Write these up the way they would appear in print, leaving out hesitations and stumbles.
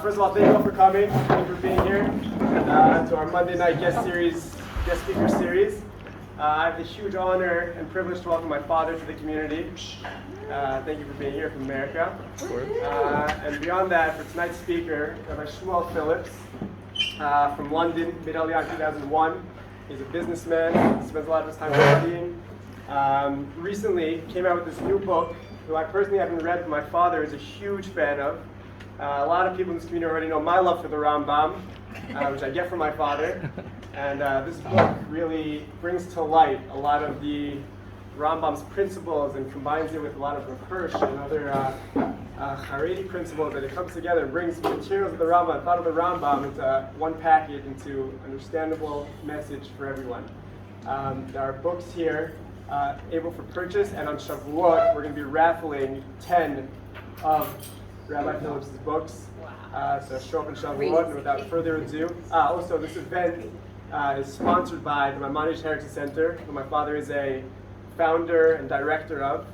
First of all, thank you all for coming. Thank you for being here to our Monday night guest speaker series. I have the huge honor and privilege to welcome my father to the community. Thank you for being here from America. And beyond that, for tonight's speaker, Rabbi Shmuel Phillips from London, mid-Aliyah 2001. He's a businessman. He spends a lot of his time studying. Recently came out with this new book, who I personally haven't read, but my father is a huge fan of. A lot of people in this community already know my love for the Rambam, which I get from my father. And this book really brings to light a lot of the Rambam's principles and combines it with a lot of Hirsch and other Haredi principles, that it comes together and brings materials of the Rambam, thought of the Rambam into one package, into understandable message for everyone. There are books here able for purchase, and on Shavuoth we're going to be raffling 10 of Rabbi Phillips' books. So show up in Shavuot, and without further ado, also this event is sponsored by the Maimonides Heritage Center, who my father is a founder and director of.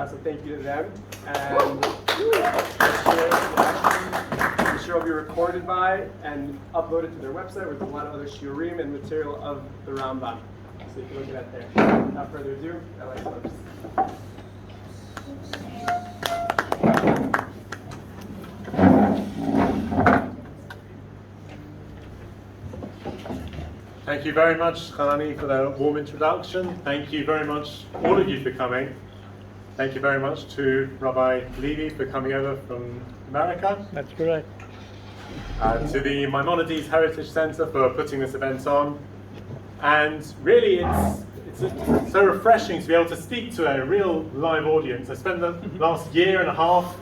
So thank you to them. And I'm sure will be recorded by and uploaded to their website with a lot of other shiurim and material of the Rambam. So you can look at that there. Without further ado, Rabbi Phillips. Thank you very much, Hanani, for that warm introduction. Thank you very much, all of you, for coming. Thank you very much to Rabbi Levy for coming over from America. That's correct. To the Maimonides Heritage Center for putting this event on. And really, it's so refreshing to be able to speak to a real live audience. I spent the last year and a half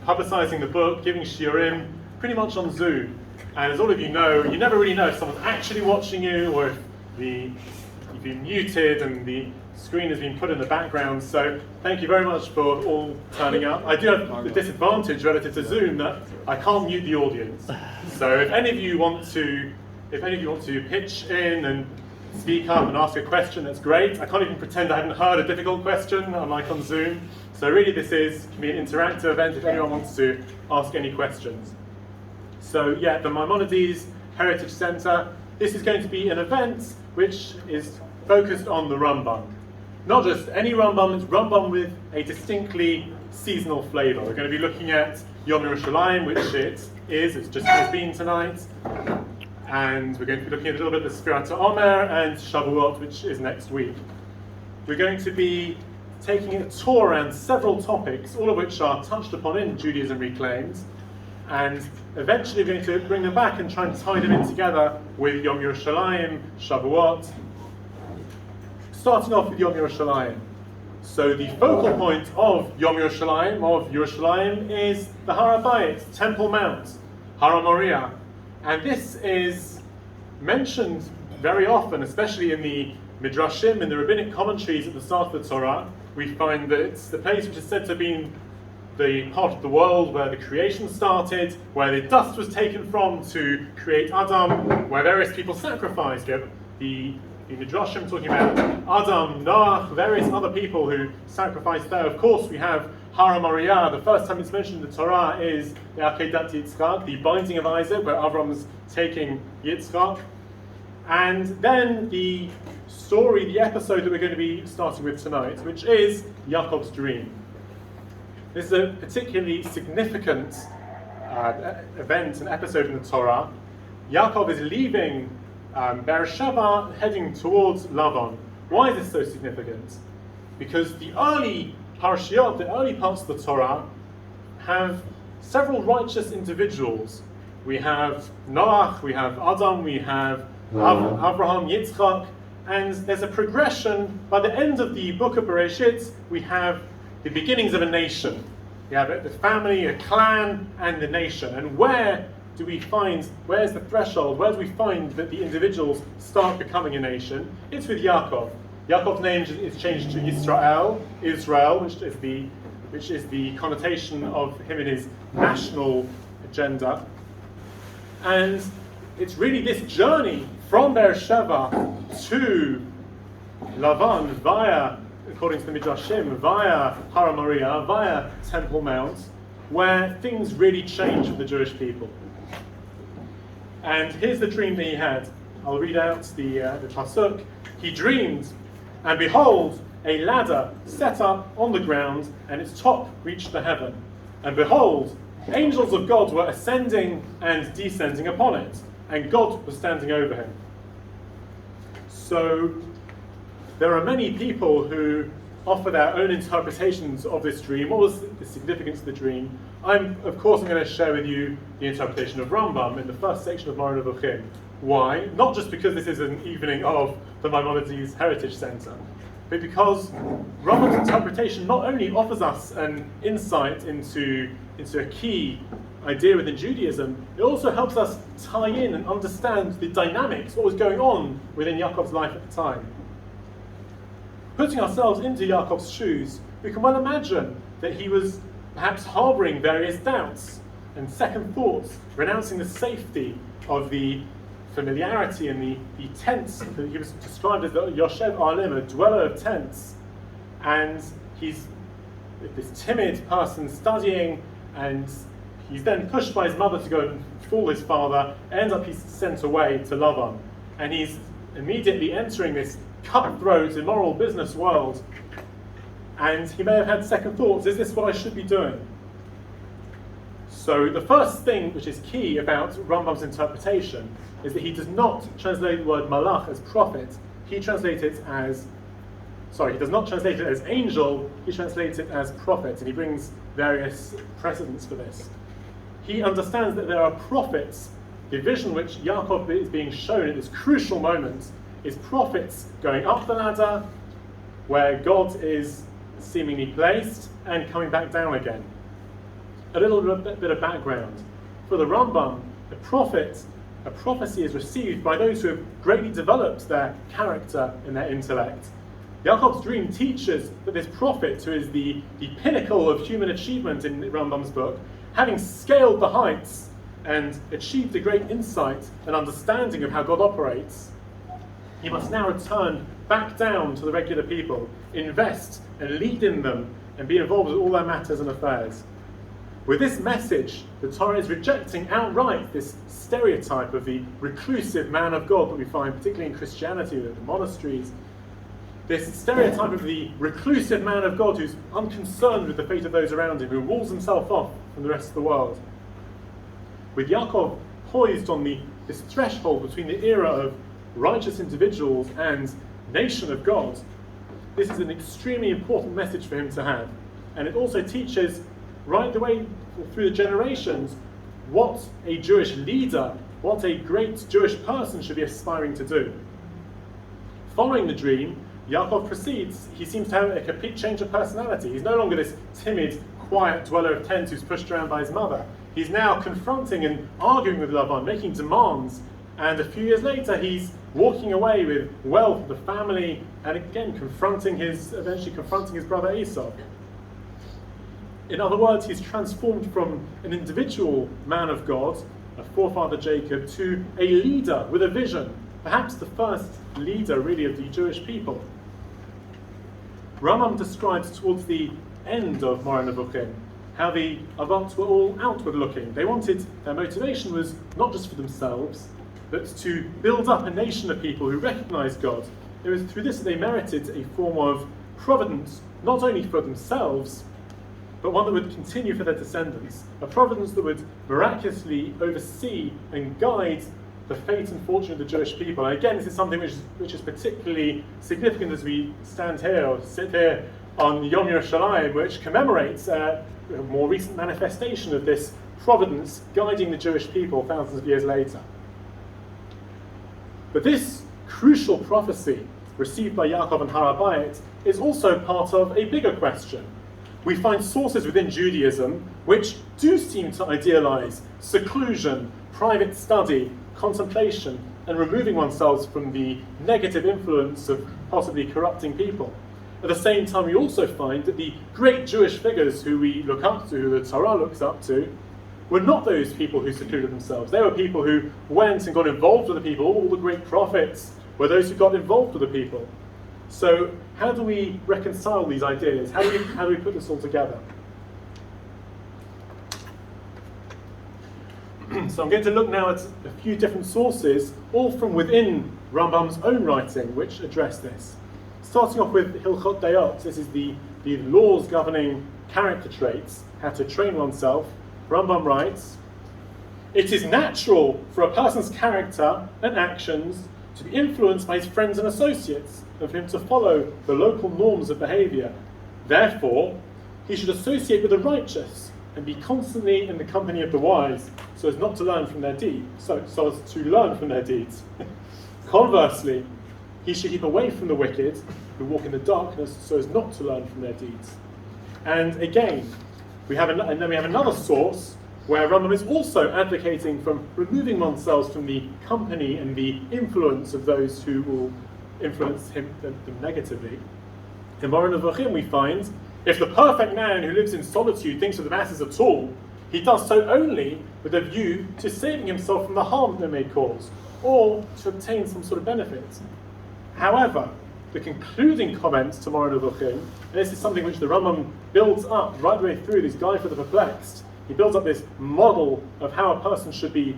publicizing the book, giving shiurim, pretty much on Zoom. And as all of you know, you never really know if someone's actually watching you or if you've been muted and the screen has been put in the background. So thank you very much for all turning up. I do have the disadvantage relative to Zoom that I can't mute the audience. So if any of you want to pitch in and speak up and ask a question, that's great. I can't even pretend I haven't heard a difficult question, unlike on Zoom. So really this can be an interactive event if anyone wants to ask any questions. So yeah, the Maimonides Heritage Center, this is going to be an event which is focused on the Rambam. Not just any Rambam, it's Rambam with a distinctly seasonal flavor. We're going to be looking at Yom Yerushalayim, which it's just has been tonight. And we're going to be looking at a little bit of the Sefirat Ha'Omer and Shavuoth, which is next week. We're going to be taking a tour around several topics, all of which are touched upon in Judaism Reclaimed, and eventually we're going to bring them back and try and tie them in together with Yom Yerushalayim, Shavuot. Starting off with Yom Yerushalayim. So the focal point of Yom Yerushalayim, is the Har HaBayit, Temple Mount, Har Moriah. And this is mentioned very often, especially in the Midrashim, in the rabbinic commentaries at the start of the Torah. We find that it's the place which is said to have been the part of the world where the creation started, where the dust was taken from to create Adam, where various people sacrificed. The Midrashim talking about Adam, Noach, various other people who sacrificed there. Of course, we have Har Moriah. The first time it's mentioned in the Torah is the Akedat Yitzchak, the binding of Isaac, where Avram's taking Yitzchak. And then the story, the episode that we're going to be starting with tonight, which is Yaakov's dream. This is a particularly significant event, an episode in the Torah. Yaakov is leaving Beersheba, heading towards Lavan. Why is this so significant? Because the early parashiyot, the early parts of the Torah, have several righteous individuals. We have Noach, we have Adam, we have Abraham, Yitzchak, and there's a progression. By the end of the book of Bereshit, we have the beginnings of a nation. We have the family, a clan, and the nation. And where's the threshold? Where do we find that the individuals start becoming a nation? It's with Yaakov. Yaakov's name is changed to Israel, which is the connotation of him in his national agenda. And it's really this journey from Beersheba to Lavan via, according to the Midrashim, via Har Moriah, via Temple Mount, where things really change for the Jewish people. And here's the dream that he had. I'll read out the pasuk. He dreamed, and behold, a ladder set up on the ground, and its top reached the heaven. And behold, angels of God were ascending and descending upon it, and God was standing over him. So there are many people who offer their own interpretations of this dream. What was the significance of the dream? Of course, I'm going to share with you the interpretation of Rambam in the first section of Moreh Nevuchim. Why? Not just because this is an evening of the Maimonides Heritage Centre, but because Rambam's interpretation not only offers us an insight into a key idea within Judaism, it also helps us tie in and understand the dynamics, what was going on within Yaakov's life at the time. Putting ourselves into Yaakov's shoes, we can well imagine that he was perhaps harbouring various doubts and second thoughts, renouncing the safety of the familiarity and the tents that he was described as the Yoshev Alim, a dweller of tents. And he's this timid person studying, and he's then pushed by his mother to go and fool his father. Ends up he's sent away to Lavan, and he's immediately entering this cutthroat, immoral business world. And he may have had second thoughts, is this what I should be doing? So the first thing which is key about Rambam's interpretation is that he does not translate the word malach as prophet, he does not translate it as angel, he translates it as prophet, and he brings various precedents for this. He understands that there are prophets. The vision which Yaakov is being shown at this crucial moment is prophets going up the ladder, where God is seemingly placed, and coming back down again. A little bit of background. For the Rambam, a prophecy is received by those who have greatly developed their character and their intellect. Yaakov's dream teaches that this prophet, who is the pinnacle of human achievement in Rambam's book, having scaled the heights and achieved a great insight and understanding of how God operates, he must now return back down to the regular people, invest and lead in them, and be involved with all their matters and affairs. With this message, the Torah is rejecting outright this stereotype of the reclusive man of God that we find particularly in Christianity, the monasteries. This stereotype of the reclusive man of God who's unconcerned with the fate of those around him, who walls himself off from the rest of the world. With Yaakov poised on this threshold between the era of righteous individuals and nation of God, this is an extremely important message for him to have. And it also teaches right the way through the generations what a Jewish leader, what a great Jewish person should be aspiring to do. Following the dream, Yaakov proceeds. He seems to have a complete change of personality. He's no longer this timid, quiet dweller of tents who's pushed around by his mother. He's now confronting and arguing with Lavan, making demands, and a few years later he's walking away with wealth, the family, and again eventually confronting his brother Esau. In other words, he's transformed from an individual man of God, a forefather Jacob, to a leader with a vision, perhaps the first leader really of the Jewish people. Rambam describes towards the end of Moreh Nevuchim how the Avot were all outward looking. Their motivation was not just for themselves, but to build up a nation of people who recognized God. It was through this that they merited a form of providence, not only for themselves, but one that would continue for their descendants. A providence that would miraculously oversee and guide the fate and fortune of the Jewish people. And again, this is something which is particularly significant as we stand here or sit here on Yom Yerushalayim, which commemorates a more recent manifestation of this providence guiding the Jewish people thousands of years later. But this crucial prophecy received by Yaakov and Har HaBayit is also part of a bigger question. We find sources within Judaism which do seem to idealize seclusion, private study, contemplation, and removing oneself from the negative influence of possibly corrupting people. At the same time, we also find that the great Jewish figures who we look up to, who the Torah looks up to, were not those people who secluded themselves. They were people who went and got involved with the people. All the great prophets were those who got involved with the people. So how do we reconcile these ideas? How do we put this all together? So I'm going to look now at a few different sources, all from within Rambam's own writing, which address this. Starting off with Hilchot Dayot, this is the laws governing character traits, how to train oneself. Rambam writes, "It is natural for a person's character and actions to be influenced by his friends and associates, and for him to follow the local norms of behavior. Therefore, he should associate with the righteous and be constantly in the company of the wise, so as not to learn from their deeds. So as to learn from their deeds. Conversely, he should keep away from the wicked who walk in the darkness, so as not to learn from their deeds." And again, we have another source where Rambam is also advocating from removing oneself from the company and the influence of those who will influence them negatively. In Moreh Nevuchim we find, "If the perfect man who lives in solitude thinks of the masses at all, he does so only with a view to saving himself from the harm they may cause, or to obtain some sort of benefit." However, the concluding comments to Moreh Nevuchim, and this is something which the Rambam builds up right the way through this Guide for the Perplexed, he builds up this model of how a person should be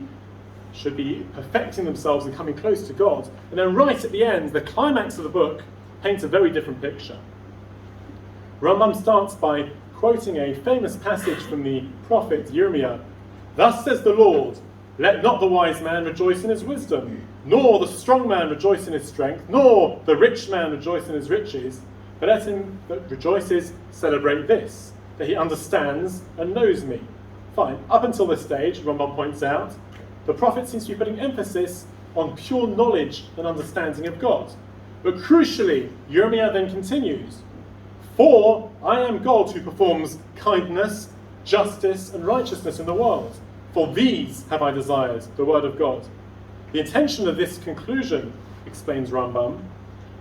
perfecting themselves and coming close to God. And then right at the end, the climax of the book paints a very different picture. Rambam starts by quoting a famous passage from the prophet Yirmiyah. "Thus says the Lord, let not the wise man rejoice in his wisdom, nor the strong man rejoice in his strength, nor the rich man rejoice in his riches, but let him that rejoices celebrate this, that he understands and knows me." Fine. Up until this stage, Rambam points out, the prophet seems to be putting emphasis on pure knowledge and understanding of God. But crucially, Yirmiyah then continues, "For I am God who performs kindness, justice, and righteousness in the world. For these have I desired, the word of God." The intention of this conclusion, explains Rambam,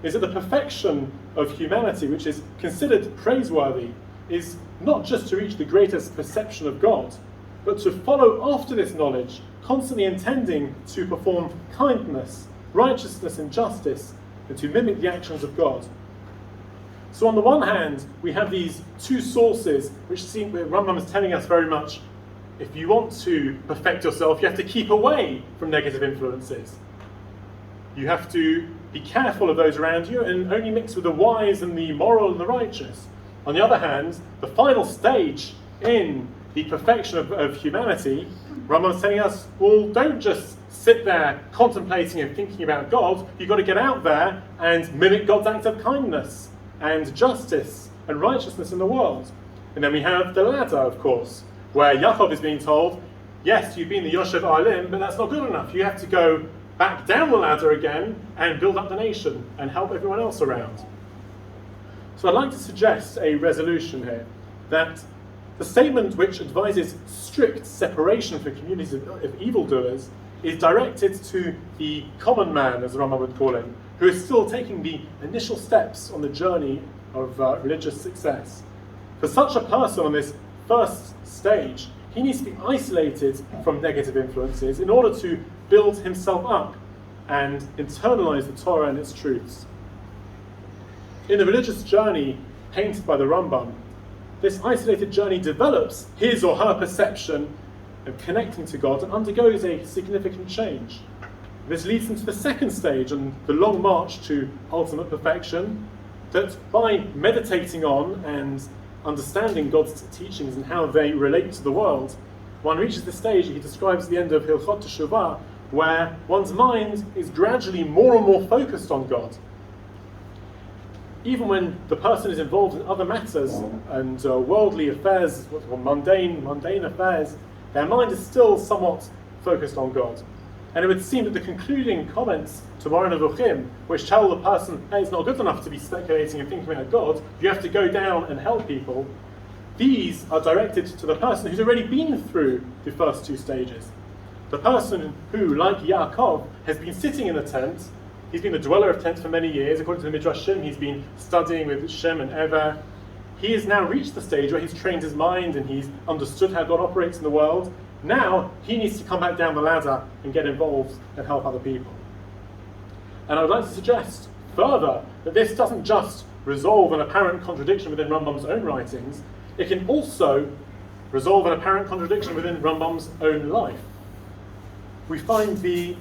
is that the perfection of humanity, which is considered praiseworthy, is not just to reach the greatest perception of God, but to follow after this knowledge, constantly intending to perform kindness, righteousness, and justice, and to mimic the actions of God. So on the one hand, we have these two sources which seem, Rambam is telling us very much, if you want to perfect yourself, you have to keep away from negative influences. You have to be careful of those around you and only mix with the wise and the moral and the righteous. On the other hand, the final stage in the perfection of humanity, Rambam is telling us, well, don't just sit there contemplating and thinking about God. You've got to get out there and mimic God's act of kindness and justice and righteousness in the world. And then we have the ladder, of course, where Yaakov is being told, yes, you've been the Yoshev Alim, but that's not good enough. You have to go back down the ladder again and build up the nation and help everyone else around. So I'd like to suggest a resolution here, that the statement which advises strict separation for communities of evildoers is directed to the common man, as Rambam would call him, who is still taking the initial steps on the journey of religious success. For such a person on this first stage, he needs to be isolated from negative influences in order to build himself up and internalize the Torah and its truths. In the religious journey painted by the Rambam, this isolated journey develops his or her perception of connecting to God and undergoes a significant change. This leads them to the second stage on the long march to ultimate perfection, that by meditating on and understanding God's teachings and how they relate to the world, one reaches the stage he describes at the end of Hilchot Teshuvah, where one's mind is gradually more and more focused on God. Even when the person is involved in other matters and worldly affairs, or mundane affairs, their mind is still somewhat focused on God. And it would seem that the concluding comments to Moreh Nevuchim, which tell the person, hey, it's not good enough to be speculating and thinking about God, you have to go down and help people, these are directed to the person who's already been through the first two stages. The person who, like Yaakov, has been sitting in a tent. He's been a dweller of tents for many years. According to the Midrashim, he's been studying with Shem and Ever. He has now reached the stage where he's trained his mind and he's understood how God operates in the world. Now he needs to come back down the ladder and get involved and help other people. And I would like to suggest further that this doesn't just resolve an apparent contradiction within Rambam's own writings, it can also resolve an apparent contradiction within Rambam's own life. we find there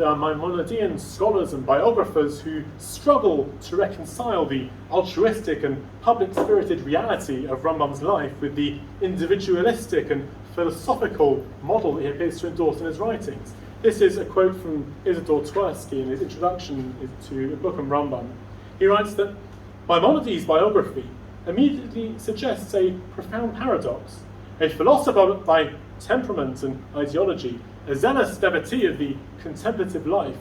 are Maimonidean scholars and biographers who struggle to reconcile the altruistic and public-spirited reality of Rambam's life with the individualistic and philosophical model that he appears to endorse in his writings. This is a quote from Isidore Twersky in his introduction to the book on Rambam. He writes that Maimonides' biography immediately suggests a profound paradox. A philosopher by temperament and ideology, a zealous devotee of the contemplative life,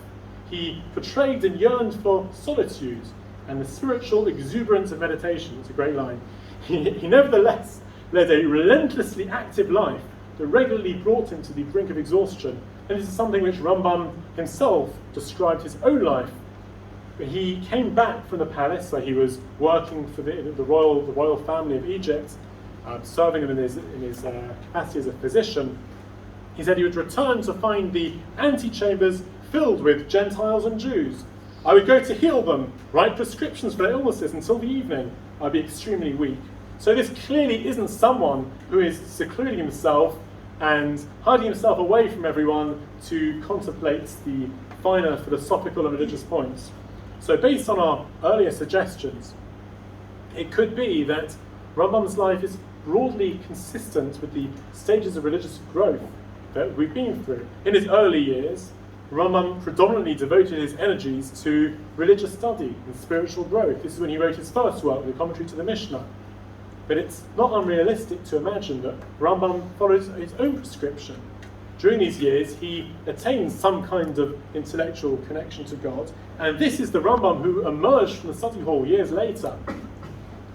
he portrayed and yearned for solitude and the spiritual exuberance of meditation. It's a great line. He nevertheless led a relentlessly active life that regularly brought him to the brink of exhaustion. And this is something which Rambam himself described his own life. He came back from the palace where he was working for the royal family of Egypt, serving them in his capacity as a physician. He said he would return to find the antechambers filled with Gentiles and Jews. I would go to heal them, write prescriptions for their illnesses until the evening. I'd be extremely weak. So this clearly isn't someone who is secluding himself and hiding himself away from everyone to contemplate the finer philosophical and religious points. So based on our earlier suggestions, it could be that Rambam's life is broadly consistent with the stages of religious growth that we've been through. In his early years, Rambam predominantly devoted his energies to religious study and spiritual growth. This is when he wrote his first work, the commentary to the Mishnah. But it's not unrealistic to imagine that Rambam follows his own prescription. During these years, he attained some kind of intellectual connection to God, and this is the Rambam who emerged from the study hall years later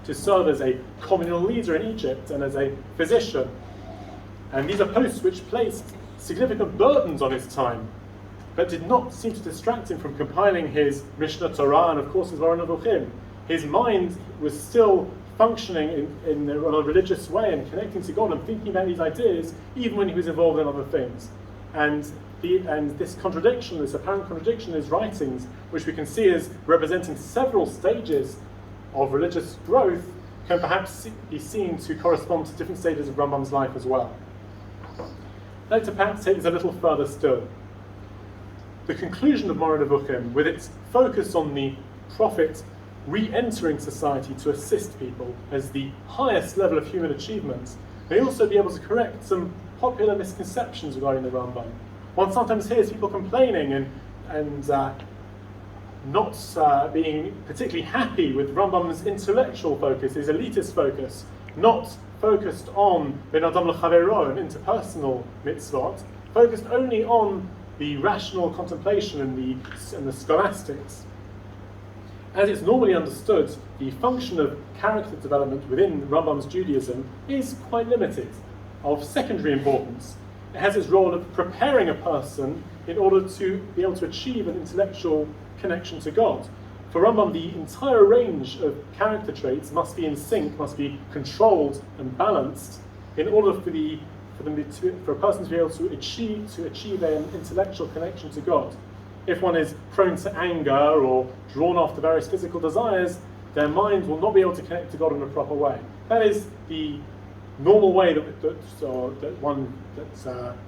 to serve as a communal leader in Egypt and as a physician. And these are posts which placed significant burdens on his time, but did not seem to distract him from compiling his Mishnah Torah and, of course, his Moreh Nevuchim. His mind was still functioning in a religious way and connecting to God and thinking about these ideas, even when he was involved in other things. And this contradiction, this apparent contradiction in his writings, which we can see as representing several stages of religious growth, can perhaps be seen to correspond to different stages of Rambam's life as well. I'd like to perhaps take this a little further still. The conclusion of Moreh Nevuchim, with its focus on the prophet re-entering society to assist people as the highest level of human achievement, may also be able to correct some popular misconceptions regarding the Rambam. One sometimes hears people complaining and not being particularly happy with Rambam's intellectual focus, his elitist focus, not focused on Ben Adam L'Chavero and interpersonal mitzvot, focused only on the rational contemplation and the scholastics. As it's normally understood, the function of character development within Rambam's Judaism is quite limited, of secondary importance. It has its role of preparing a person in order to be able to achieve an intellectual connection to God. For Rambam, the entire range of character traits must be in sync, must be controlled and balanced in order for a person to be able to achieve an intellectual connection to God. If one is prone to anger or drawn after various physical desires, their mind will not be able to connect to God in a proper way. That is the normal way that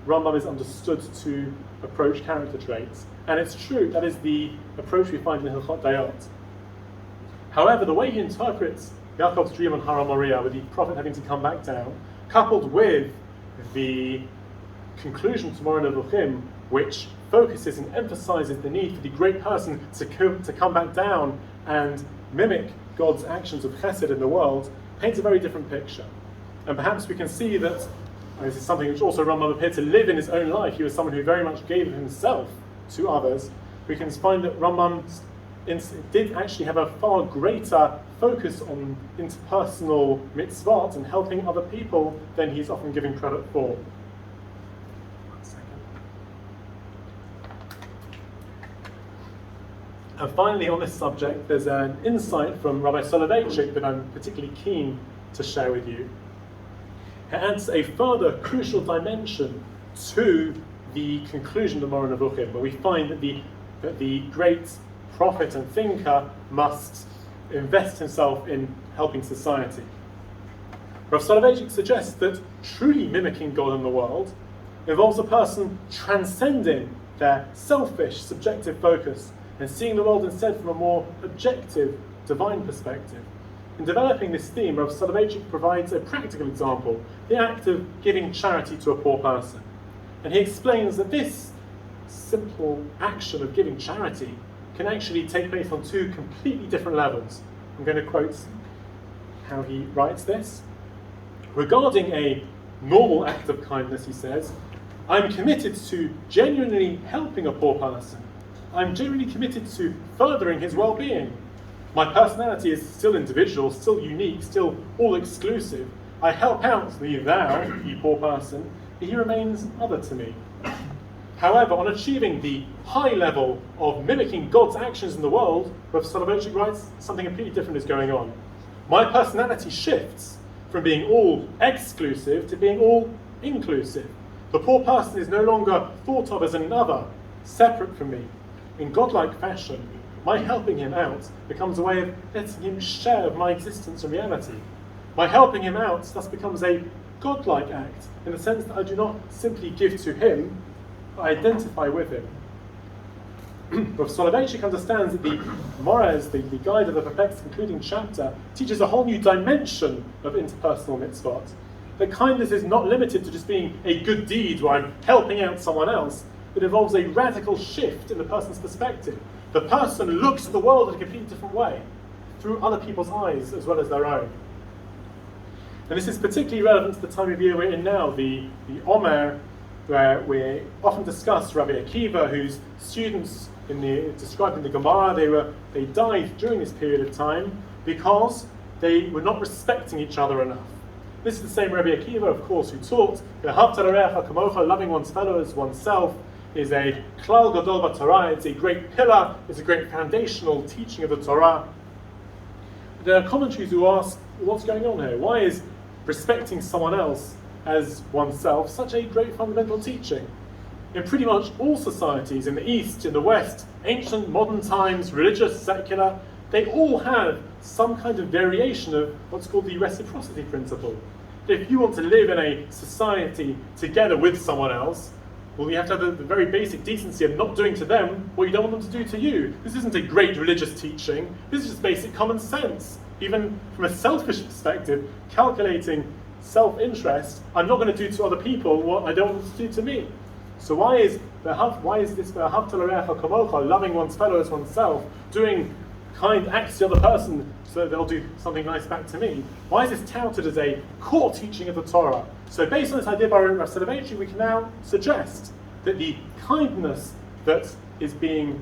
Rambam is understood to approach character traits. And it's true, that is the approach we find in Hilchot Dayot. However, the way he interprets Yaakov's dream on Har Moriah, with the prophet having to come back down, coupled with the conclusion to Moreh Nevuchim, which focuses and emphasizes the need for the great person to come back down and mimic God's actions of chesed in the world, paints a very different picture. And perhaps we can see that, and this is something which also Rambam appeared to live in his own life, he was someone who very much gave himself to others. We can find that Rambam did actually have a far greater focus on interpersonal mitzvot and helping other people than he's often given credit for. And finally, on this subject, there's an insight from Rabbi Soloveitchik that I'm particularly keen to share with you. It adds a further crucial dimension to the conclusion of Moreh Nevuchim, where we find that the great prophet and thinker must invest himself in helping society. Rav Soloveitchik suggests that truly mimicking God in the world involves a person transcending their selfish, subjective focus and seeing the world instead from a more objective, divine perspective. In developing this theme, Rav Soloveitchik provides a practical example, the act of giving charity to a poor person. And he explains that this simple action of giving charity can actually take place on two completely different levels. I'm going to quote how he writes this. Regarding a normal act of kindness, he says, I'm committed to genuinely helping a poor person. I'm genuinely committed to furthering his well-being. My personality is still individual, still unique, still all-exclusive. I help out thou, you poor person, but he remains other to me. However, on achieving the high level of mimicking God's actions in the world, Rav Soloveitchik writes, something completely different is going on. My personality shifts from being all exclusive to being all inclusive. The poor person is no longer thought of as another, separate from me. In godlike fashion, my helping him out becomes a way of letting him share of my existence and reality. My helping him out thus becomes a godlike act, in the sense that I do not simply give to him, but I identify with him. Rav Soloveitchik understands that the Morez, the guide of the perplexed concluding chapter, teaches a whole new dimension of interpersonal mitzvot. That kindness is not limited to just being a good deed where I'm helping out someone else, but involves a radical shift in the person's perspective. The person looks at the world in a completely different way, through other people's eyes as well as their own. And this is particularly relevant to the time of year we're in now, the Omer, where we often discuss Rabbi Akiva, whose students described in the Gemara, they died during this period of time because they were not respecting each other enough. This is the same Rabbi Akiva, of course, who taught loving one's fellow as oneself is a klal gadol b'Torah. It's a great pillar, it's a great foundational teaching of the Torah. There are commentaries who ask, what's going on here? Why is respecting someone else as oneself such a great fundamental teaching? In pretty much all societies, in the East, in the West, ancient, modern times, religious, secular, they all have some kind of variation of what's called the reciprocity principle. If you want to live in a society together with someone else, well, you have to have the very basic decency of not doing to them what you don't want them to do to you. This isn't a great religious teaching. This is just basic common sense. Even from a selfish perspective, calculating self-interest, I'm not going to do to other people what I don't want them to do to me. So why is this loving one's fellow as oneself, doing kind acts to the other person so that they'll do something nice back to me? Why is this touted as a core teaching of the Torah? So based on this idea by Rav Soloveitchik, we can now suggest that the kindness that is being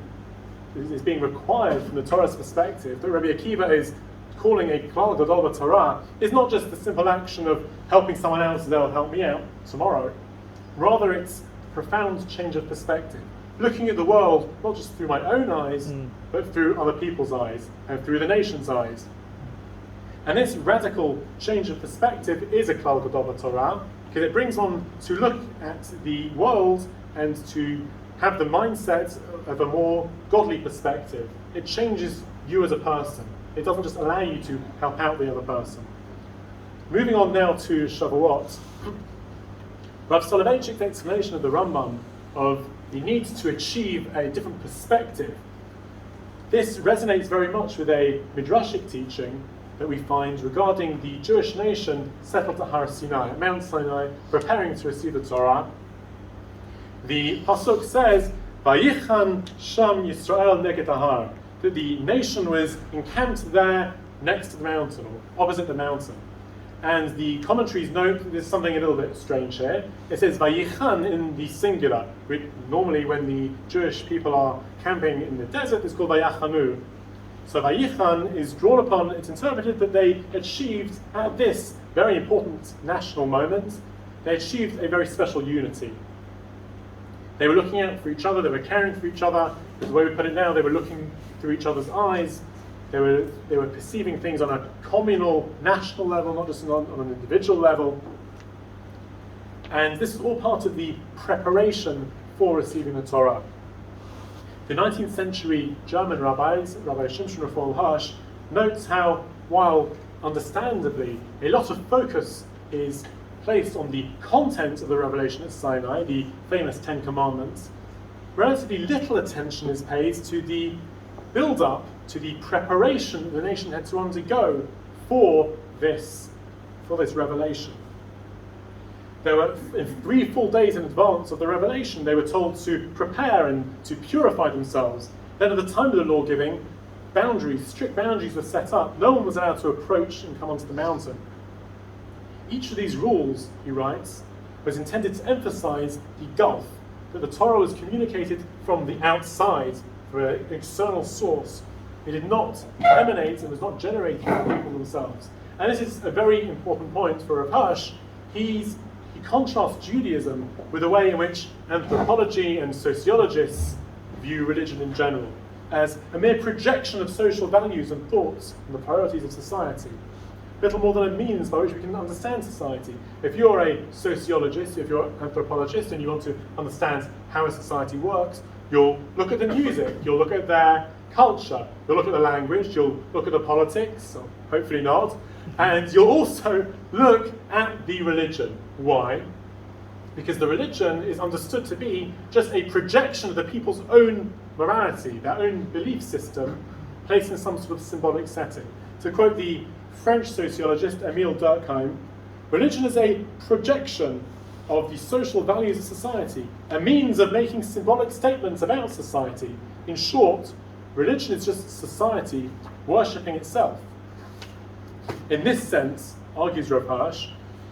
required from the Torah's perspective, that Rabbi Akiva is calling a klal gadol b'Torah, is not just the simple action of helping someone else, they'll help me out tomorrow. Rather, it's a profound change of perspective. Looking at the world, not just through my own eyes, but through other people's eyes, and through the nation's eyes. And this radical change of perspective is a klal gadol b'Torah, because it brings one to look at the world and to have the mindset of a more godly perspective. It changes you as a person. It doesn't just allow you to help out the other person. Moving on now to Shavuot, Rav Soloveitchik's explanation of the Rambam of the need to achieve a different perspective. This resonates very much with a midrashic teaching that we find regarding the Jewish nation settled at Har Sinai, at Mount Sinai, preparing to receive the Torah. The pasuk says, "Vayichan sham Yisrael neged Har," that the nation was encamped there next to the mountain, or opposite the mountain. And the commentaries note that there's something a little bit strange here. It says Vayichan in the singular. Normally when the Jewish people are camping in the desert, it's called Vayachanu. So Vayichan is drawn upon, it's interpreted that they achieved, at this very important national moment, they achieved a very special unity. They were looking out for each other, they were caring for each other. The way we put it now, they were looking through each other's eyes. They were perceiving things on a communal, national level, not just on an individual level. And this is all part of the preparation for receiving the Torah. The 19th century German rabbis, Rabbi Shimshon Raphael Hirsch, notes how, while understandably a lot of focus is placed on the content of the revelation at Sinai, the famous Ten Commandments, relatively little attention is paid to the build-up, to the preparation that the nation had to undergo for this revelation. There were 3 full days in advance of the revelation, they were told to prepare and to purify themselves. Then at the time of the law giving, strict boundaries were set up. No one was allowed to approach and come onto the mountain. Each of these rules, he writes, was intended to emphasize the gulf, that the Torah was communicated from the outside, from an external source. It did not emanate and was not generated from the people themselves. And this is a very important point for Rav Hirsch. He contrasts Judaism with the way in which anthropology and sociologists view religion in general, as a mere projection of social values and thoughts and the priorities of society. Little more than a means by which we can understand society. If you're a sociologist, if you're an anthropologist and you want to understand how a society works, you'll look at the music, you'll look at their culture, you'll look at the language, you'll look at the politics, or hopefully not, and you'll also look at the religion. Why? Because the religion is understood to be just a projection of the people's own morality, their own belief system, placed in some sort of symbolic setting. To quote the French sociologist Émile Durkheim, religion is a projection of the social values of society, a means of making symbolic statements about society. In short, religion is just society worshipping itself. In this sense, argues Rav Hirsch,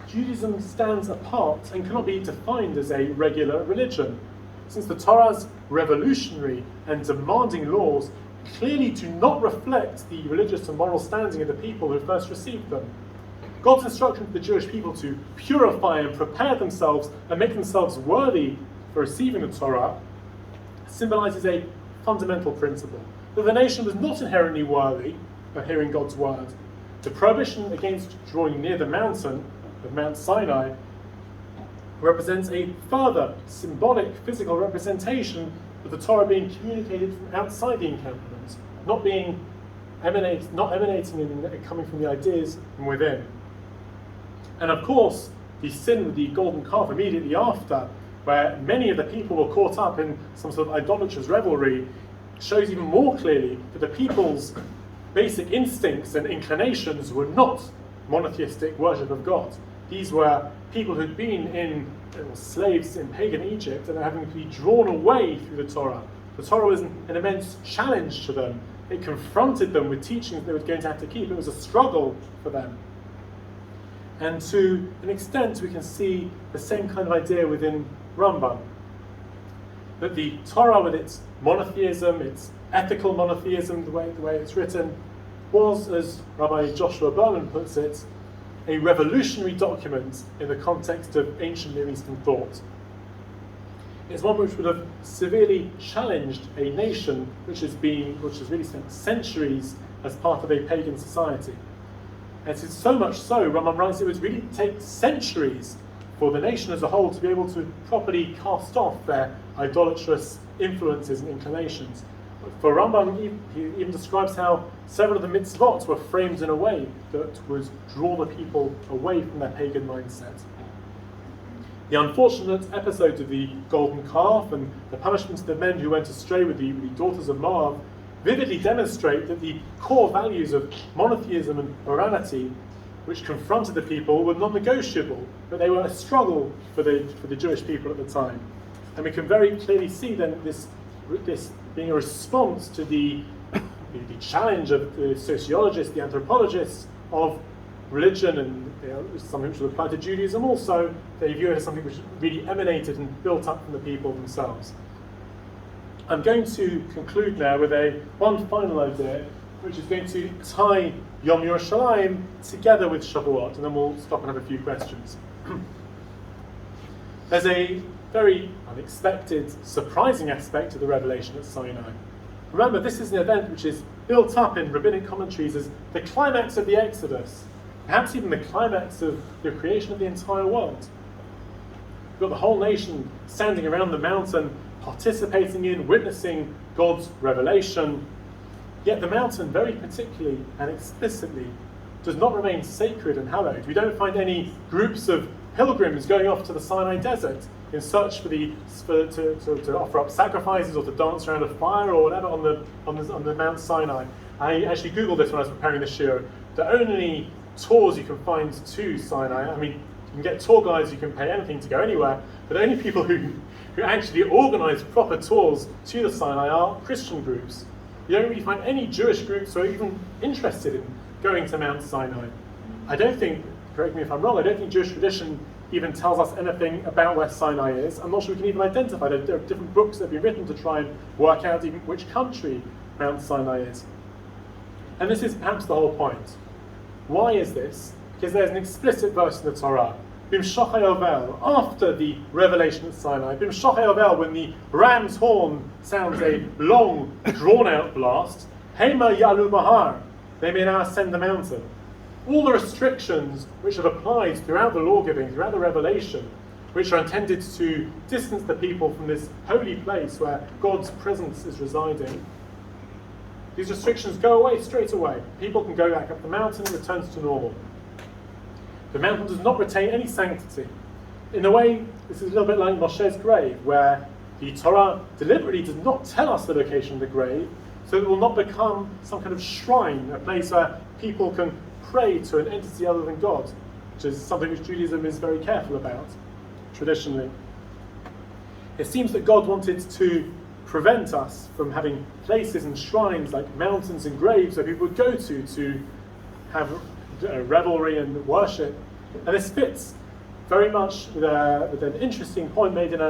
Judaism stands apart and cannot be defined as a regular religion, since the Torah's revolutionary and demanding laws clearly do not reflect the religious and moral standing of the people who first received them. God's instruction to the Jewish people to purify and prepare themselves and make themselves worthy for receiving the Torah symbolizes a fundamental principle, that the nation was not inherently worthy of hearing God's word. The prohibition against drawing near the mountain of Mount Sinai represents a further symbolic physical representation of the Torah being communicated from outside the encampment, not emanating and coming from the ideas from within. And of course, the sin with the golden calf immediately after, where many of the people were caught up in some sort of idolatrous revelry, shows even more clearly that the people's basic instincts and inclinations were not monotheistic worship of God. These were people who'd been slaves in pagan Egypt and are having to be drawn away through the Torah. The Torah was an immense challenge to them. It confronted them with teachings they were going to have to keep. It was a struggle for them. And to an extent, we can see the same kind of idea within Rambam. That the Torah, with its monotheism, its ethical monotheism, the way it's written, was, as Rabbi Joshua Berman puts it, a revolutionary document in the context of ancient Near Eastern thought. It's one which would have severely challenged a nation which has really spent centuries as part of a pagan society. And it's so much so, Rambam writes, it would really take centuries for the nation as a whole to be able to properly cast off their idolatrous influences and inclinations. For Rambam, he even describes how several of the mitzvot were framed in a way that would draw the people away from their pagan mindset. The unfortunate episode of the golden calf and the punishment of the men who went astray with the daughters of Moab vividly demonstrate that the core values of monotheism and morality which confronted the people were non-negotiable, but they were a struggle for the Jewish people at the time. And we can very clearly see then this being a response to the challenge of the sociologists, the anthropologists of religion, and something which would apply to Judaism also. They view it as something which really emanated and built up from the people themselves. I'm going to conclude now with one final idea, which is going to tie Yom Yerushalayim together with Shavuot, and then we'll stop and have a few questions. There's a very unexpected, surprising aspect of the revelation at Sinai. Remember, this is an event which is built up in rabbinic commentaries as the climax of the Exodus, perhaps even the climax of the creation of the entire world. You've got the whole nation standing around the mountain, participating in, witnessing God's revelation. Yet the mountain, very particularly and explicitly, does not remain sacred and hallowed. We don't find any groups of pilgrims going off to the Sinai desert in search to offer up sacrifices or to dance around a fire or whatever on the Mount Sinai. I actually googled this when I was preparing the shiur. The only tours you can find to Sinai, I mean, you can get tour guides, you can pay anything to go anywhere, but the only people who actually organise proper tours to the Sinai are Christian groups. You don't really find any Jewish groups who are even interested in going to Mount Sinai. I don't think, correct me if I'm wrong, I don't think Jewish tradition even tells us anything about where Sinai is. I'm not sure we can even identify. There are different books that have been written to try and work out even which country Mount Sinai is. And this is perhaps the whole point. Why is this? Because there's an explicit verse in the Torah, Bimshachai Ovel, after the revelation at Sinai, Bimshachai Ovel, when the ram's horn sounds a long, drawn-out blast, Hema Yalu Bahar, they may now ascend the mountain. All the restrictions which have applied throughout the law-giving, throughout the revelation, which are intended to distance the people from this holy place where God's presence is residing, these restrictions go away straight away. People can go back up the mountain and returns to normal. The mountain does not retain any sanctity. In a way, this is a little bit like Moshe's grave, where the Torah deliberately does not tell us the location of the grave, so it will not become some kind of shrine, a place where people can pray to an entity other than God, which is something which Judaism is very careful about, traditionally. It seems that God wanted to prevent us from having places and shrines like mountains and graves where people would go to have revelry and worship. And this fits very much with an interesting point made in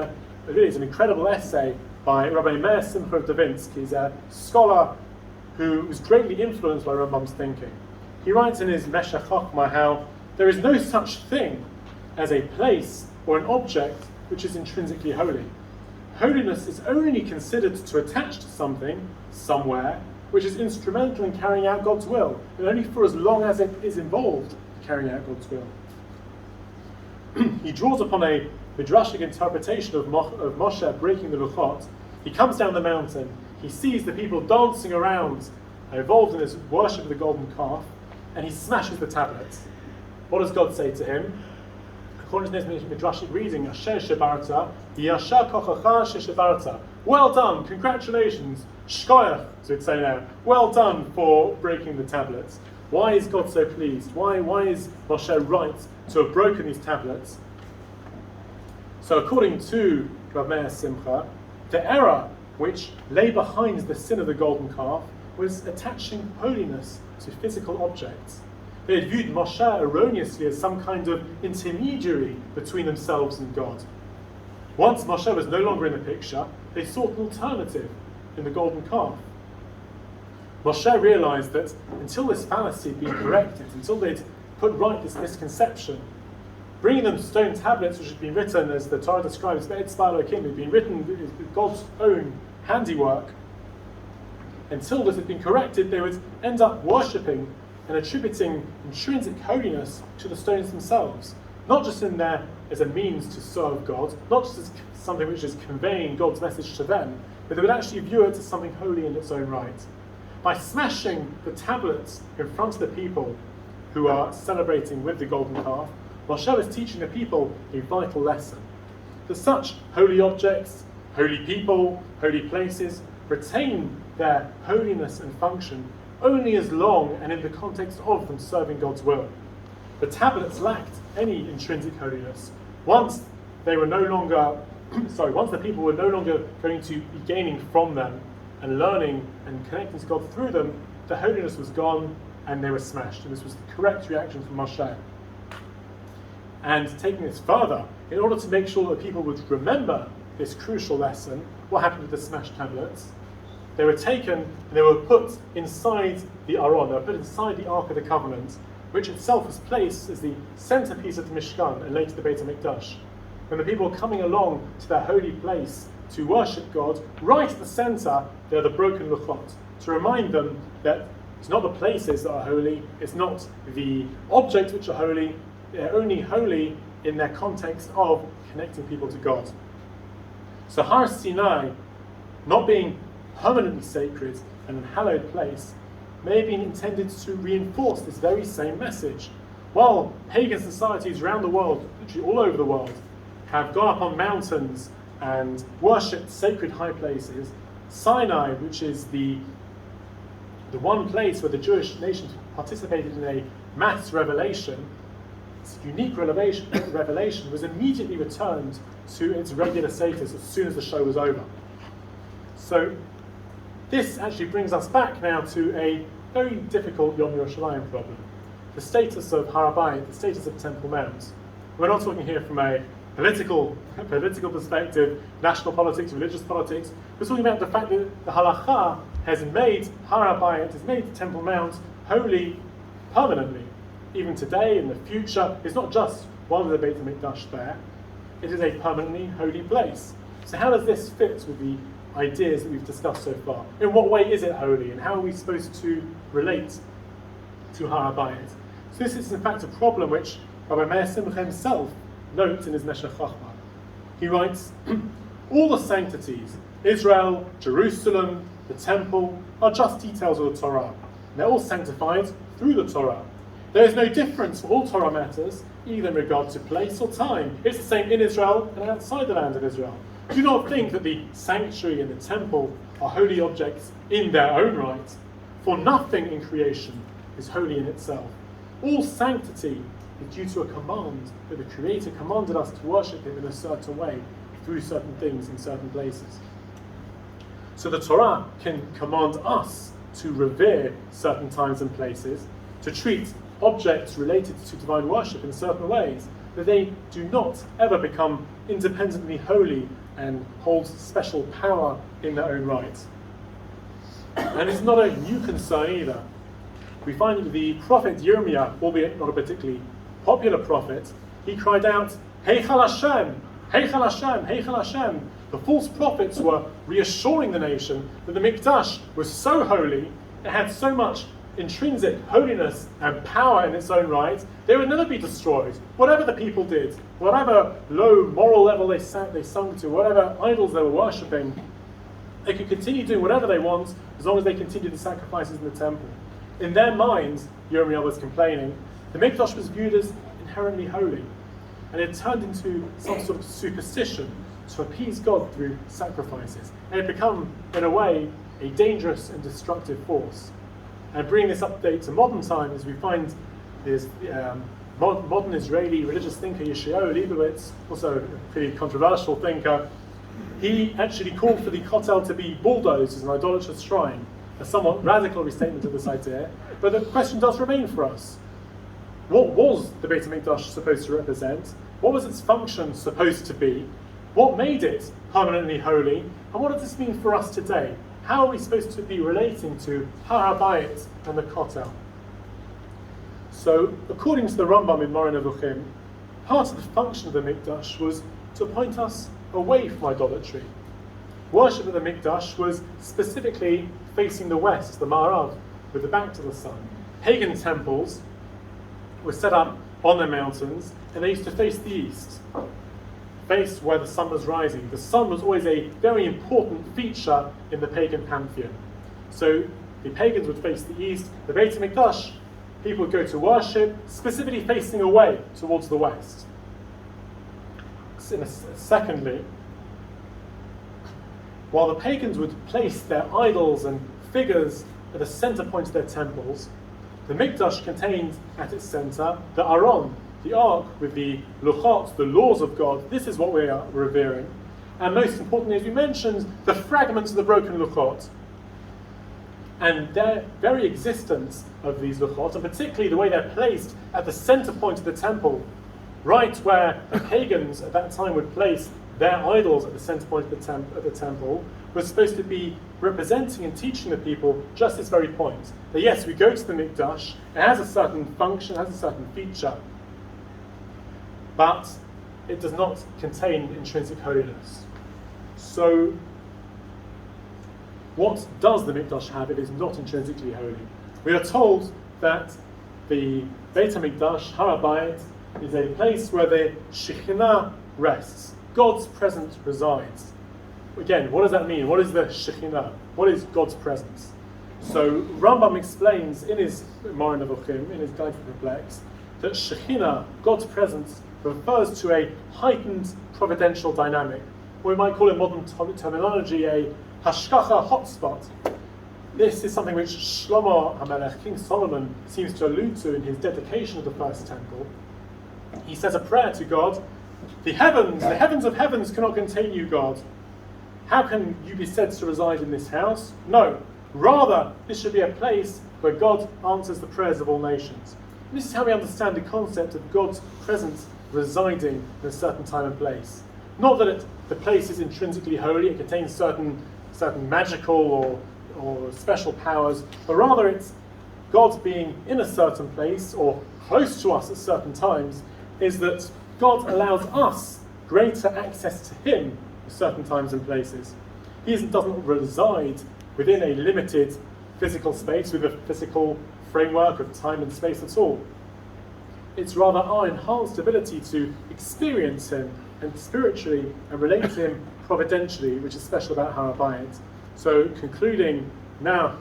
it's an incredible essay by Rabbi Meir Simcha of Davinsk. He's a scholar who was greatly influenced by Rambam's thinking. He writes in his Meshech Chochmah how there is no such thing as a place or an object which is intrinsically holy. Holiness is only considered to attach to something, somewhere, which is instrumental in carrying out God's will, and only for as long as it is involved in carrying out God's will. He draws upon a midrashic interpretation of Moshe breaking the Luchot. He comes down the mountain, he sees the people dancing around, involved in this worship of the golden calf, and he smashes the tablets. What does God say to him? According to this midrashic reading, Asher Shebarta, Yasher Kochacha Shebarta. Well done, congratulations, Shkoyach, as we'd say now. Well done for breaking the tablets. Why is God so pleased? Why is Moshe right to have broken these tablets? So according to Rav Meir Simcha, the error which lay behind the sin of the golden calf was attaching holiness to physical objects. They had viewed Moshe erroneously as some kind of intermediary between themselves and God. Once Moshe was no longer in the picture, they sought an alternative in the golden calf. Moshe realized that until this fallacy had been corrected, until they'd put right this misconception, bringing them stone tablets which had been written, as the Torah describes, Be'etzba Elokim, had been written with God's own handiwork, until this had been corrected, they would end up worshipping and attributing intrinsic holiness to the stones themselves, not just in there as a means to serve God, not just as something which is conveying God's message to them, but they would actually view it as something holy in its own right. By smashing the tablets in front of the people who are celebrating with the golden calf, Moshe is teaching the people a vital lesson. That such holy objects, holy people, holy places retain their holiness and function only as long and in the context of them serving God's will. The tablets lacked any intrinsic holiness. Once the people were no longer going to be gaining from them and learning and connecting to God through them, the holiness was gone and they were smashed. And this was the correct reaction from Moshe. And taking this further, in order to make sure that people would remember this crucial lesson, what happened with the smashed tablets? They were taken and they were put inside the Aron, they were put inside the Ark of the Covenant, which itself was placed as the centerpiece of the Mishkan and later the Beit HaMikdash. When the people were coming along to their holy place to worship God, right at the center, there are the broken Luchot, to remind them that it's not the places that are holy, it's not the objects which are holy, they're only holy in their context of connecting people to God. So Har Sinai, not being permanently sacred and a hallowed place, may have been intended to reinforce this very same message. While pagan societies around the world, literally all over the world, have gone up on mountains and worshipped sacred high places, Sinai, which is the one place where the Jewish nation participated in a mass revelation, its unique revelation was immediately returned to its regular status as soon as the show was over. So this actually brings us back now to a very difficult Yom Yerushalayim problem. The status of Har HaBayit, the status of Temple Mount. We're not talking here from a political perspective, national politics, religious politics. We're talking about the fact that the halacha has made Har HaBayit, has made the Temple Mount holy permanently. Even today, in the future, it's not just while the Beit HaMikdash there, it is a permanently holy place. So how does this fit with the ideas that we've discussed so far? In what way is it holy, and how are we supposed to relate to Har HaBayit? So this is in fact a problem which Rabbi Meir Simcha himself notes in his Meshech Chochmah. He writes, all the sanctities, Israel, Jerusalem, the temple, are just details of the Torah. They're all sanctified through the Torah. There is no difference for all Torah matters, either in regard to place or time. It's the same in Israel and outside the land of Israel. Do not think that the sanctuary and the temple are holy objects in their own right, for nothing in creation is holy in itself. All sanctity is due to a command that the Creator commanded us to worship Him in a certain way, through certain things in certain places. So the Torah can command us to revere certain times and places, to treat objects related to divine worship in certain ways, that they do not ever become independently holy and hold special power in their own right. And it's not a new concern either. We find that the prophet Yirmiyah, albeit not a particularly popular prophet, he cried out, Heichal Hashem, Heichal Hashem, Heichal Hashem. The false prophets were reassuring the nation that the Mikdash was so holy, it had so much intrinsic holiness and power in its own right, they would never be destroyed. Whatever the people did, whatever low moral level they sunk to, whatever idols they were worshipping, they could continue doing whatever they want as long as they continued the sacrifices in the temple. In their minds, Yirmiyah was complaining, the Mikdash was viewed as inherently holy, and it turned into some sort of superstition to appease God through sacrifices. And it had become, in a way, a dangerous and destructive force. And bringing this update to modern times, we find this modern Israeli religious thinker Yeshayahu Leibowitz, also a pretty controversial thinker. He actually called for the Kotel to be bulldozed as an idolatrous shrine, a somewhat radical restatement of this idea. But the question does remain for us. What was the Beit HaMikdash supposed to represent? What was its function supposed to be? What made it permanently holy? And what does this mean for us today? How are we supposed to be relating to Har HaBayit and the Kotel? So, according to the Rambam in Moreh Nevuchim, part of the function of the Mikdash was to point us away from idolatry. Worship of the Mikdash was specifically facing the west, the Ma'arav, with the back to the sun. Pagan temples were set up on the mountains, and they used to face the east, face where the sun was rising. The sun was always a very important feature in the pagan pantheon. So the pagans would face the east, the Beit HaMikdash, people would go to worship, specifically facing away towards the west. Secondly, while the pagans would place their idols and figures at the center point of their temples, the Mikdash contained at its center the Aron, the ark with the luchot, the laws of God. This is what we are revering. And most importantly, as we mentioned, the fragments of the broken luchot. And their very existence of these luchot, and particularly the way they're placed at the center point of the temple, right where the pagans at that time would place their idols at the center point of the temple, was supposed to be representing and teaching the people just this very point. That yes, we go to the Mikdash, it has a certain function, it has a certain feature, but it does not contain intrinsic holiness. So, what does the Mikdash have if it is not intrinsically holy? We are told that the Beit HaMikdash, Har HaBayit, is a place where the Shekhinah rests. God's presence resides. Again, what does that mean? What is the Shekhinah? What is God's presence? So Rambam explains in his Moreh Nevuchim, in his Guide to Perplex, that Shekhinah, God's presence, refers to a heightened providential dynamic, or we might call in modern terminology a hashkacha hotspot. This is something which Shlomo HaMelech, King Solomon, seems to allude to in his dedication of the first temple. He says a prayer to God, the heavens of heavens cannot contain you, God. How can you be said to reside in this house? No, rather, this should be a place where God answers the prayers of all nations. And this is how we understand the concept of God's presence residing in a certain time and place. Not that the place is intrinsically holy, it contains certain magical or special powers, but rather it's God being in a certain place or close to us at certain times, is that God allows us greater access to Him at certain times and places. He doesn't reside within a limited physical space with a physical framework of time and space at all. It's rather our enhanced ability to experience Him and spiritually and relate to Him providentially, which is special about Har HaBayit. So concluding now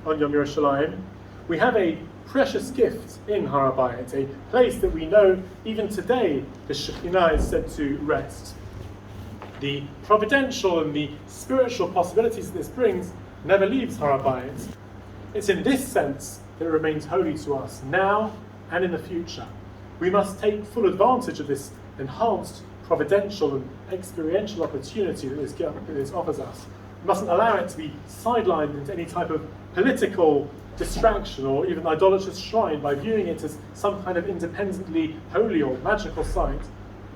on Yom Yerushalayim, we have a precious gift in Har HaBayit, a place that we know even today the Shekhinah is said to rest. The providential and the spiritual possibilities that this brings never leaves Har HaBayit. It's in this sense that it remains holy to us now and in the future. We must take full advantage of this enhanced providential and experiential opportunity that this offers us. We mustn't allow it to be sidelined into any type of political distraction or even idolatrous shrine by viewing it as some kind of independently holy or magical site.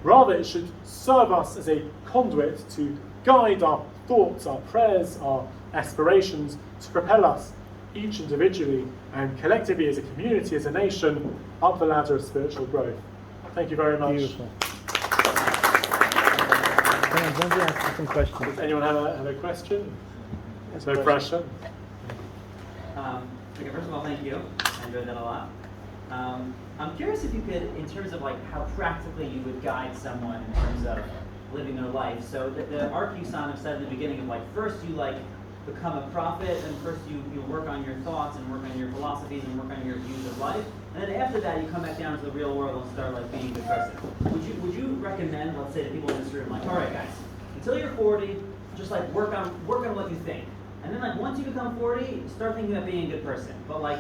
Rather, it should serve us as a conduit to guide our thoughts, our prayers, our aspirations, to propel us, each individually and collectively as a community, as a nation, up the ladder of spiritual growth. Thank you very much. Beautiful. Don't be asking some questions. Does anyone have a question? There's no pressure. Okay, first of all, thank you. I enjoyed that a lot. I'm curious if you could, in terms of like how practically you would guide someone in terms of living their life. So the Ark-Yusan have said in the beginning of like first you like become a prophet, and first you work on your thoughts and work on your philosophies and work on your views of life, and then after that you come back down to the real world and start like being the person. Would you recommend, let's say, to people in this room, like, all right, guys, until you're 40, just like work on what you think, and then like once you become 40, start thinking about being a good person. But like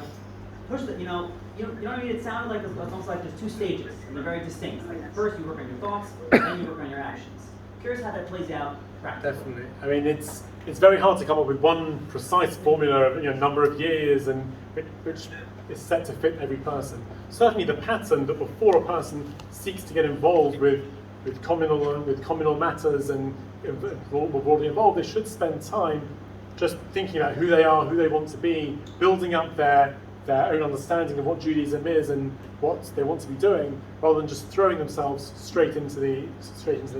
push the, you know what I mean? It sounded like it's almost like there's two stages, and they're very distinct. Like first you work on your thoughts, then you work on your actions. Curious how that plays out practically. Definitely. I mean, it's very hard to come up with one precise formula of number of years and which is set to fit every person. Certainly, the pattern that before a person seeks to get involved with communal matters and more broadly involved, they should spend time just thinking about who they are, who they want to be, building up their own understanding of what Judaism is and what they want to be doing, rather than just throwing themselves straight into the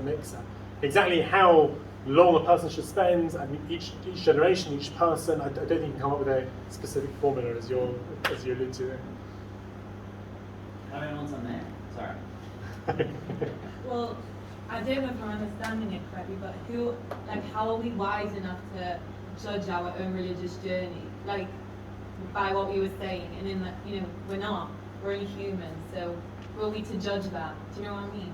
mixer. Exactly how long a person should spend, I mean, each generation, each person, I don't think you can come up with a specific formula as you allude to. I don't know what's on there. Sorry. Well, I don't know if I'm understanding it correctly, but how are we wise enough to judge our own religious journey? Like, by what we were saying, and in that, we're not. We're only humans, so who are we to judge that? Do you know what I mean?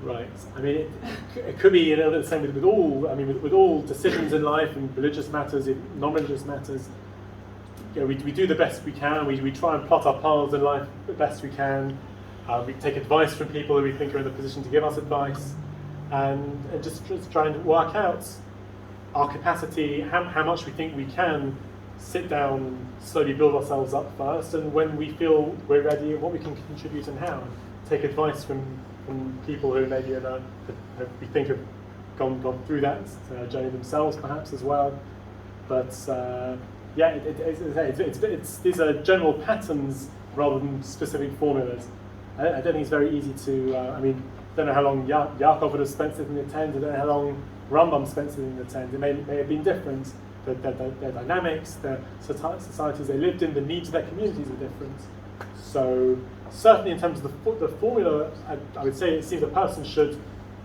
Right. I mean, it could be a little bit the same with all. I mean, with all decisions in life, and religious matters, non-religious matters. We do the best we can. We try and plot our paths in life the best we can. We take advice from people that we think are in the position to give us advice, and just try and work out our capacity, how much we think we can sit down, slowly build ourselves up first, and when we feel we're ready, what we can contribute and how. Take advice from people who maybe we think have gone through that journey themselves, perhaps as well. But these are general patterns rather than specific formulas. I don't think it's very easy to. I don't know how long Yaakov would have spent sitting in the tent. I don't know how long Rambam spent sitting in the tent. It may have been different. Their dynamics, the societies they lived in, the needs of their communities are different. So certainly in terms of the formula, I would say it seems a person should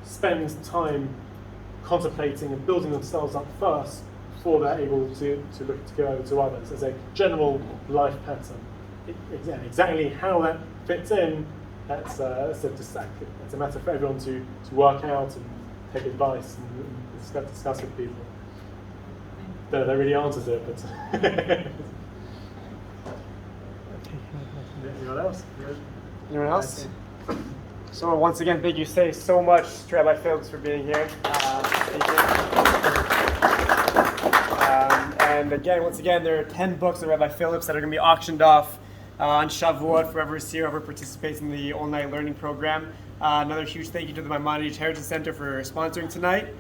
spend time contemplating and building themselves up first before they're able to look to go over to others as a general life pattern. exactly how that fits in, that's a matter for everyone to work out and take advice and discuss with people. That really answers it, but anyone else? Anyone else? So once again, thank you so much to Rabbi Phillips for being here. Thank you. And again, once again, there are 10 books of Rabbi Phillips that are going to be auctioned off on Shavuot for whoever's here, whoever participates in the all-night learning program. Another huge thank you to the Maimonides Heritage Center for sponsoring tonight.